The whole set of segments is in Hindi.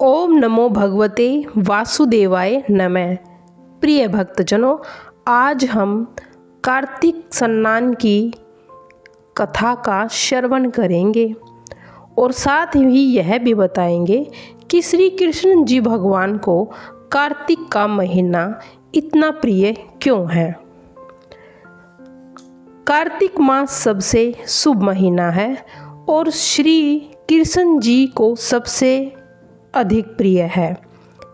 ओम नमो भगवते वासुदेवाय नमः। प्रिय भक्तजनों, आज हम कार्तिक सन्नान की कथा का श्रवण करेंगे और साथ ही यह भी बताएंगे कि श्री कृष्ण जी भगवान को कार्तिक का महीना इतना प्रिय क्यों है। कार्तिक मास सबसे शुभ महीना है और श्री कृष्ण जी को सबसे अधिक प्रिय है।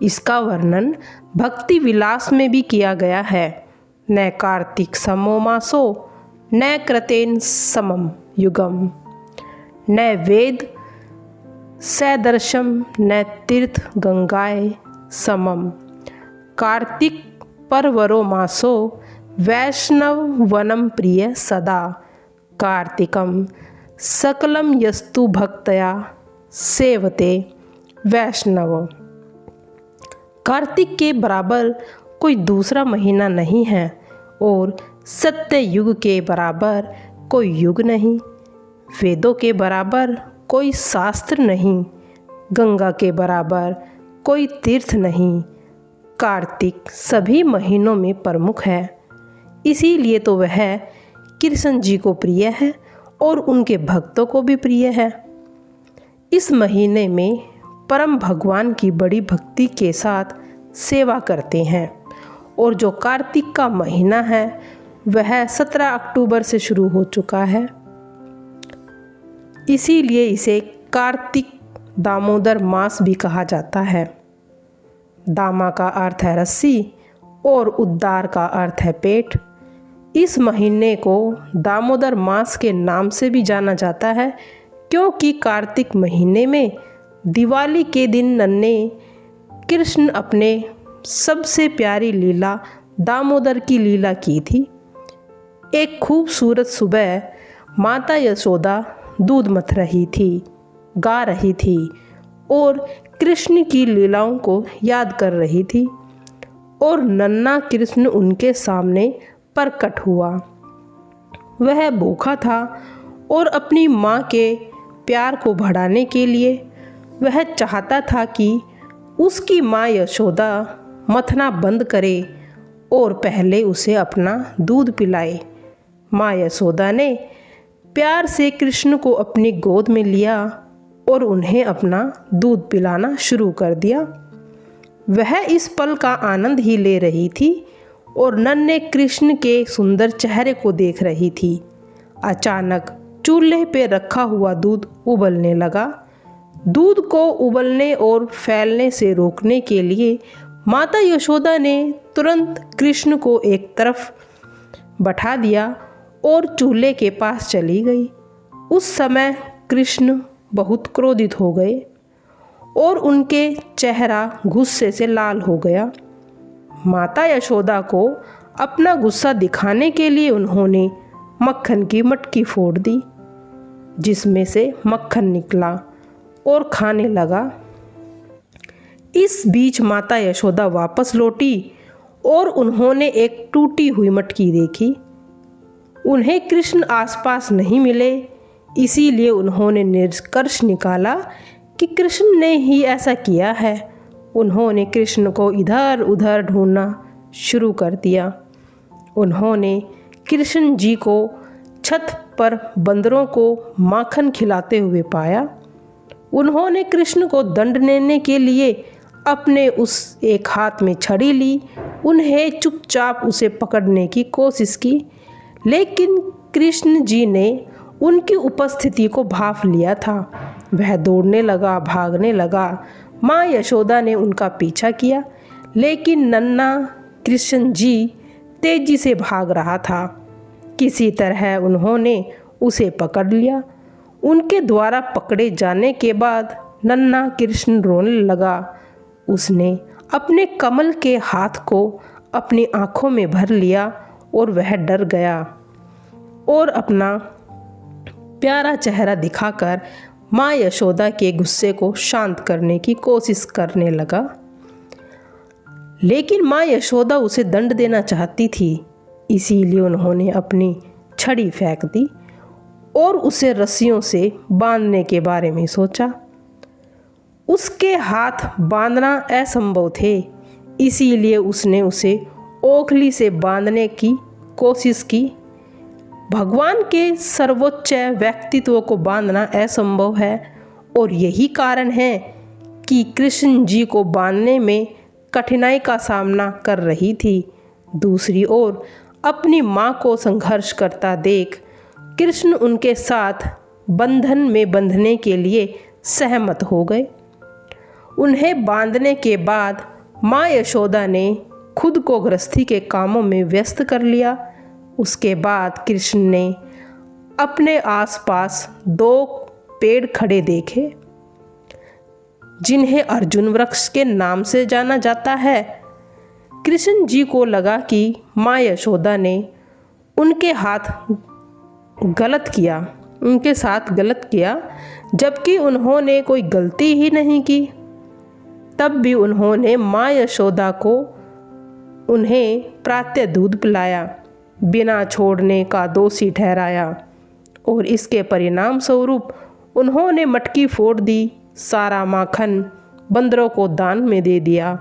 इसका वर्णन भक्ति विलास में भी किया गया है। न कार्तिक समो मासो न कृतेन समम युगम न वेद सदर्शम न तीर्थ गंगाए समम। कार्तिक परवरो मासो वैष्णव वनम प्रिय सदा। कार्तिकम सकलम यस्तु भक्तया सेवते वैष्णव। कार्तिक के बराबर कोई दूसरा महीना नहीं है और सत्य युग के बराबर कोई युग नहीं, वेदों के बराबर कोई शास्त्र नहीं, गंगा के बराबर कोई तीर्थ नहीं। कार्तिक सभी महीनों में प्रमुख है, इसीलिए तो वह कृष्ण जी को प्रिय है और उनके भक्तों को भी प्रिय है। इस महीने में परम भगवान की बड़ी भक्ति के साथ सेवा करते हैं और जो कार्तिक का महीना है वह 17 अक्टूबर से शुरू हो चुका है, इसीलिए इसे कार्तिक दामोदर मास भी कहा जाता है। दामा का अर्थ है रस्सी और उद्दार का अर्थ है पेट। इस महीने को दामोदर मास के नाम से भी जाना जाता है क्योंकि कार्तिक महीने में दिवाली के दिन नन्हे कृष्ण अपने सबसे प्यारी लीला दामोदर की लीला की थी। एक खूबसूरत सुबह माता यशोदा दूध मथ रही थी, गा रही थी और कृष्ण की लीलाओं को याद कर रही थी और नन्हा कृष्ण उनके सामने प्रकट हुआ। वह भूखा था और अपनी माँ के प्यार को बढ़ाने के लिए वह चाहता था कि उसकी माँ यशोदा मथना बंद करे और पहले उसे अपना दूध पिलाए। माँ यशोदा ने प्यार से कृष्ण को अपनी गोद में लिया और उन्हें अपना दूध पिलाना शुरू कर दिया। वह इस पल का आनंद ही ले रही थी और नन्हे कृष्ण के सुंदर चेहरे को देख रही थी। अचानक चूल्हे पे रखा हुआ दूध उबलने लगा। दूध को उबलने और फैलने से रोकने के लिए माता यशोदा ने तुरंत कृष्ण को एक तरफ बैठा दिया और चूल्हे के पास चली गई। उस समय कृष्ण बहुत क्रोधित हो गए और उनके चेहरा गुस्से से लाल हो गया। माता यशोदा को अपना गुस्सा दिखाने के लिए उन्होंने मक्खन की मटकी फोड़ दी, जिसमें से मक्खन निकला और खाने लगा। इस बीच माता यशोदा वापस लौटी और उन्होंने एक टूटी हुई मटकी देखी। उन्हें कृष्ण आसपास नहीं मिले, इसीलिए उन्होंने निष्कर्ष निकाला कि कृष्ण ने ही ऐसा किया है। उन्होंने कृष्ण को इधर उधर ढूंढना शुरू कर दिया। उन्होंने कृष्ण जी को छत पर बंदरों को माखन खिलाते हुए पाया। उन्होंने कृष्ण को दंड देने के लिए अपने उस एक हाथ में छड़ी ली। उन्हें चुपचाप उसे पकड़ने की कोशिश की, लेकिन कृष्ण जी ने उनकी उपस्थिति को भांप लिया था। वह दौड़ने लगा, भागने लगा। माँ यशोदा ने उनका पीछा किया, लेकिन नन्हा कृष्ण जी तेजी से भाग रहा था। किसी तरह उन्होंने उसे पकड़ लिया। उनके द्वारा पकड़े जाने के बाद नन्हा कृष्ण रोने लगा। उसने अपने कमल के हाथ को अपनी आँखों में भर लिया और वह डर गया और अपना प्यारा चेहरा दिखाकर माँ यशोदा के गुस्से को शांत करने की कोशिश करने लगा। लेकिन माँ यशोदा उसे दंड देना चाहती थी, इसीलिए उन्होंने अपनी छड़ी फेंक दी और उसे रस्सियों से बांधने के बारे में सोचा। उसके हाथ बांधना असंभव थे, इसीलिए उसने उसे ओखली से बांधने की कोशिश की। भगवान के सर्वोच्च व्यक्तित्व को बांधना असंभव है और यही कारण है कि कृष्ण जी को बांधने में कठिनाई का सामना कर रही थी। दूसरी ओर अपनी माँ को संघर्ष करता देख कृष्ण उनके साथ बंधन में बंधने के लिए सहमत हो गए। उन्हें बांधने के बाद माँ यशोदा ने खुद को गृहस्थी के कामों में व्यस्त कर लिया। उसके बाद कृष्ण ने अपने आसपास 2 पेड़ खड़े देखे, जिन्हें अर्जुन वृक्ष के नाम से जाना जाता है। कृष्ण जी को लगा कि माँ यशोदा ने उनके साथ गलत किया, जबकि उन्होंने कोई गलती ही नहीं की। तब भी उन्होंने माँ यशोदा को उन्हें प्रातः दूध पिलाया, बिना छोड़ने का दोषी ठहराया और इसके परिणाम स्वरूप उन्होंने मटकी फोड़ दी, सारा माखन बंदरों को दान में दे दिया।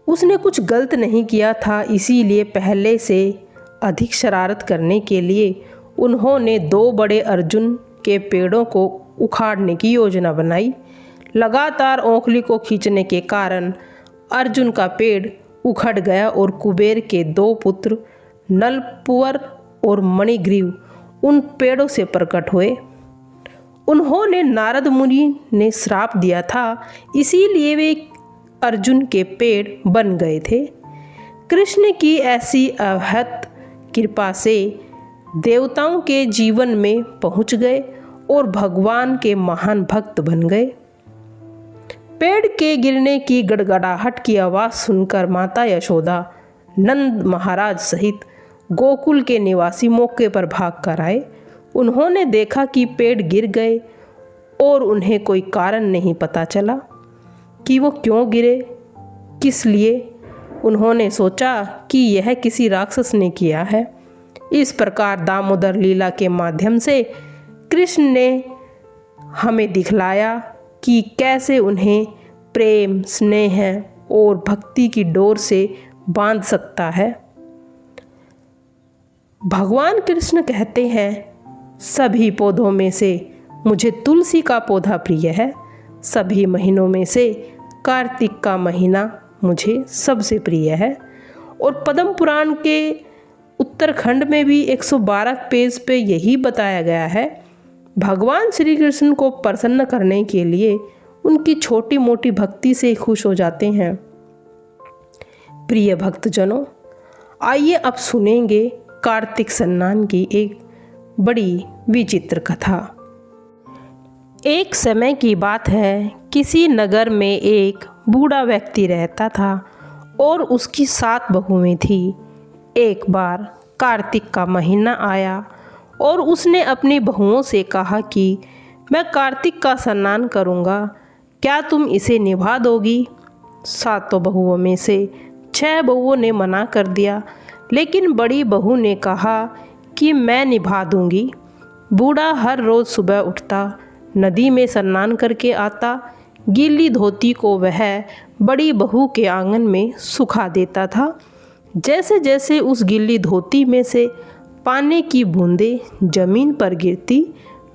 उसने कुछ गलत नहीं किया था, इसीलिए पहले से अधिक शरारत करने के लिए उन्होंने 2 बड़े अर्जुन के पेड़ों को उखाड़ने की योजना बनाई। लगातार ओखली को खींचने के कारण अर्जुन का पेड़ उखड़ गया और कुबेर के 2 पुत्र नलपुवर और मणिग्रीव उन पेड़ों से प्रकट हुए। उन्होंने नारद मुनि ने श्राप दिया था, इसीलिए वे अर्जुन के पेड़ बन गए थे। कृष्ण की ऐसी अवहत कृपा से देवताओं के जीवन में पहुंच गए और भगवान के महान भक्त बन गए। पेड़ के गिरने की गड़गड़ाहट की आवाज़ सुनकर माता यशोदा नंद महाराज सहित गोकुल के निवासी मौके पर भाग कर आए। उन्होंने देखा कि पेड़ गिर गए और उन्हें कोई कारण नहीं पता चला कि वो क्यों गिरे, किस लिए। उन्होंने सोचा कि यह किसी राक्षस ने किया है। इस प्रकार दामोदर लीला के माध्यम से कृष्ण ने हमें दिखलाया कि कैसे उन्हें प्रेम, स्नेह और भक्ति की डोर से बांध सकता है। भगवान कृष्ण कहते हैं, सभी पौधों में से मुझे तुलसी का पौधा प्रिय है। सभी महीनों में से कार्तिक का महीना मुझे सबसे प्रिय है। और पद्म पुराण के उत्तरखंड में भी 112 पेज पे यही बताया गया है। भगवान श्री कृष्ण को प्रसन्न करने के लिए उनकी छोटी मोटी भक्ति से खुश हो जाते हैं। प्रिय भक्तजनों, आइए अब सुनेंगे कार्तिक सन्नान की एक बड़ी विचित्र कथा। एक समय की बात है, किसी नगर में एक बूढ़ा व्यक्ति रहता था और उसकी 7 बहुएं थी। एक बार कार्तिक का महीना आया और उसने अपनी बहुओं से कहा कि मैं कार्तिक का स्नान करूँगा, क्या तुम इसे निभा दोगी? 7 बहुओं में से 6 बहुओं ने मना कर दिया, लेकिन बड़ी बहू ने कहा कि मैं निभा दूँगी। बूढ़ा हर रोज़ सुबह उठता, नदी में स्नान करके आता। गीली धोती को वह बड़ी बहू के आंगन में सुखा देता था। जैसे जैसे उस गीली धोती में से पानी की बूंदें जमीन पर गिरती,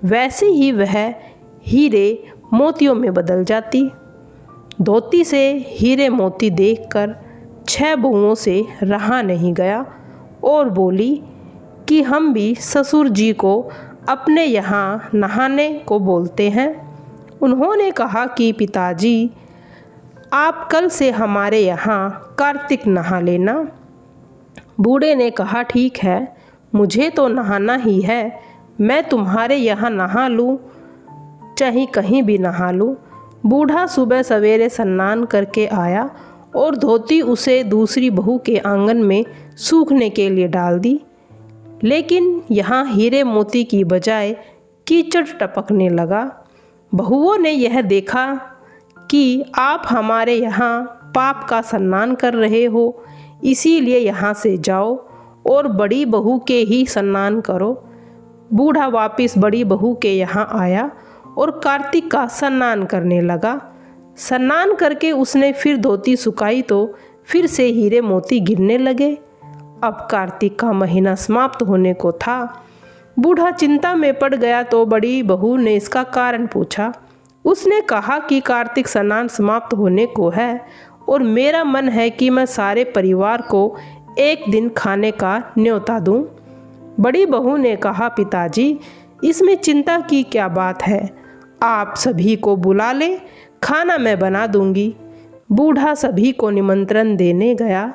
वैसे ही वह हीरे मोतियों में बदल जाती। धोती से हीरे मोती देखकर 6 बहुओं से रहा नहीं गया और बोली कि हम भी ससुर जी को अपने यहाँ नहाने को बोलते हैं। उन्होंने कहा कि पिताजी, आप कल से हमारे यहाँ कार्तिक नहा लेना। बूढ़े ने कहा, ठीक है, मुझे तो नहाना ही है, मैं तुम्हारे यहाँ नहा लूँ, चाहे कहीं भी नहा लूँ। बूढ़ा सुबह सवेरे स्नान करके आया और धोती उसे दूसरी बहू के आंगन में सूखने के लिए डाल दी, लेकिन यहाँ हीरे मोती की बजाय कीचड़ टपकने लगा। बहुओं ने यह देखा कि आप हमारे यहाँ पाप का स्नान कर रहे हो, इसीलिए यहाँ से जाओ और बड़ी बहू के ही स्नान करो। बूढ़ा वापस बड़ी बहू के यहाँ आया और कार्तिक का स्नान करने लगा। स्नान करके उसने फिर धोती सुखाई तो फिर से हीरे मोती गिरने लगे। अब कार्तिक का महीना समाप्त होने को था। बूढ़ा चिंता में पड़ गया तो बड़ी बहू ने इसका कारण पूछा। उसने कहा कि कार्तिक स्नान समाप्त होने को है और मेरा मन है कि मैं सारे परिवार को एक दिन खाने का न्योता दूं। बड़ी बहू ने कहा, पिताजी इसमें चिंता की क्या बात है, आप सभी को बुला लें, खाना मैं बना दूंगी। बूढ़ा सभी को निमंत्रण देने गया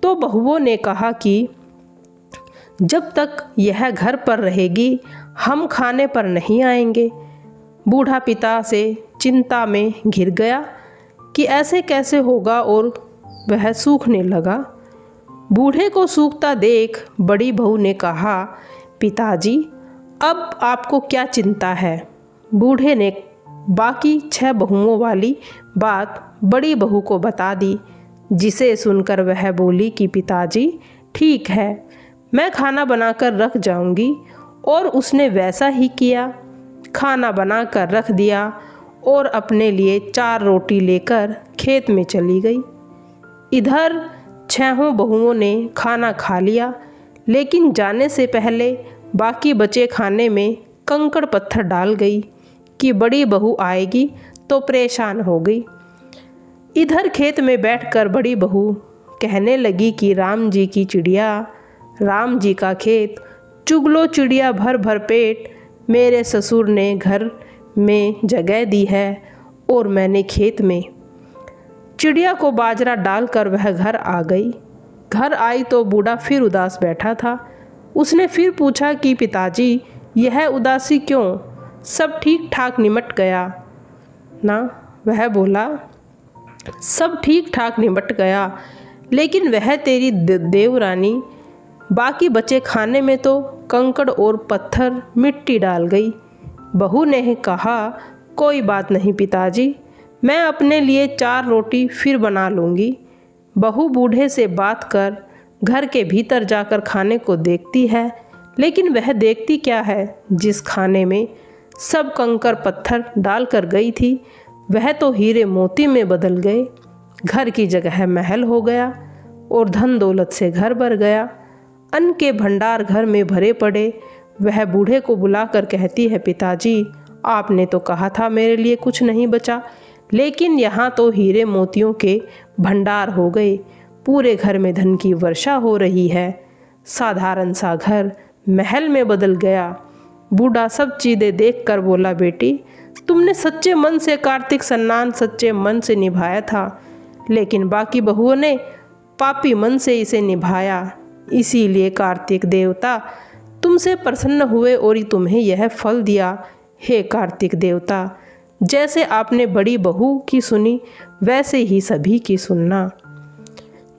तो बहुओं ने कहा कि जब तक यह घर पर रहेगी हम खाने पर नहीं आएंगे। बूढ़ा पिता से चिंता में घिर गया कि ऐसे कैसे होगा और वह सूखने लगा। बूढ़े को सूखता देख बड़ी बहू ने कहा, पिताजी अब आपको क्या चिंता है। बूढ़े ने बाकी 6 बहुओं वाली बात बड़ी बहू को बता दी, जिसे सुनकर वह बोली कि पिताजी ठीक है, मैं खाना बनाकर रख जाऊंगी। और उसने वैसा ही किया। खाना बनाकर रख दिया और अपने लिए 4 रोटी लेकर खेत में चली गई। इधर 6 बहुओं ने खाना खा लिया, लेकिन जाने से पहले बाकी बचे खाने में कंकड़ पत्थर डाल गई कि बड़ी बहू आएगी तो परेशान हो गई। इधर खेत में बैठकर बड़ी बहू कहने लगी कि राम जी की चिड़िया, राम जी का खेत, चुग लो चिड़िया भर भर पेट, मेरे ससुर ने घर में जगह दी है और मैंने खेत में। चिड़िया को बाजरा डालकर वह घर आ गई। घर आई तो बूढ़ा फिर उदास बैठा था। उसने फिर पूछा कि पिताजी यह उदासी क्यों, सब ठीक ठाक निमट गया ना। वह बोला, सब ठीक ठाक निमट गया, लेकिन वह तेरी देवरानी बाकी बचे खाने में तो कंकड़ और पत्थर मिट्टी डाल गई। बहू ने कहा, कोई बात नहीं पिताजी, मैं अपने लिए 4 रोटी फिर बना लूँगी। बहू बूढ़े से बात कर घर के भीतर जाकर खाने को देखती है, लेकिन वह देखती क्या है, जिस खाने में सब कंकड़ पत्थर डालकर गई थी वह तो हीरे मोती में बदल गए। घर की जगह महल हो गया और धन दौलत से घर भर गया। अन्न के भंडार घर में भरे पड़े। वह बूढ़े को बुलाकर कहती है, पिताजी आपने तो कहा था मेरे लिए कुछ नहीं बचा, लेकिन यहाँ तो हीरे मोतियों के भंडार हो गए। पूरे घर में धन की वर्षा हो रही है। साधारण सा घर महल में बदल गया। बूढ़ा सब चीज़ें देखकर बोला, बेटी तुमने सच्चे मन से कार्तिक स्नान सच्चे मन से निभाया था, लेकिन बाकी बहुओं ने पापी मन से इसे निभाया। इसीलिए कार्तिक देवता तुमसे प्रसन्न हुए और तुम्हें यह फल दिया। हे कार्तिक देवता, जैसे आपने बड़ी बहू की सुनी वैसे ही सभी की सुनना।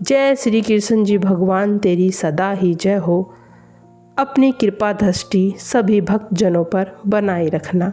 जय श्री कृष्ण जी भगवान, तेरी सदा ही जय हो। अपनी कृपा दृष्टि सभी भक्तजनों पर बनाए रखना।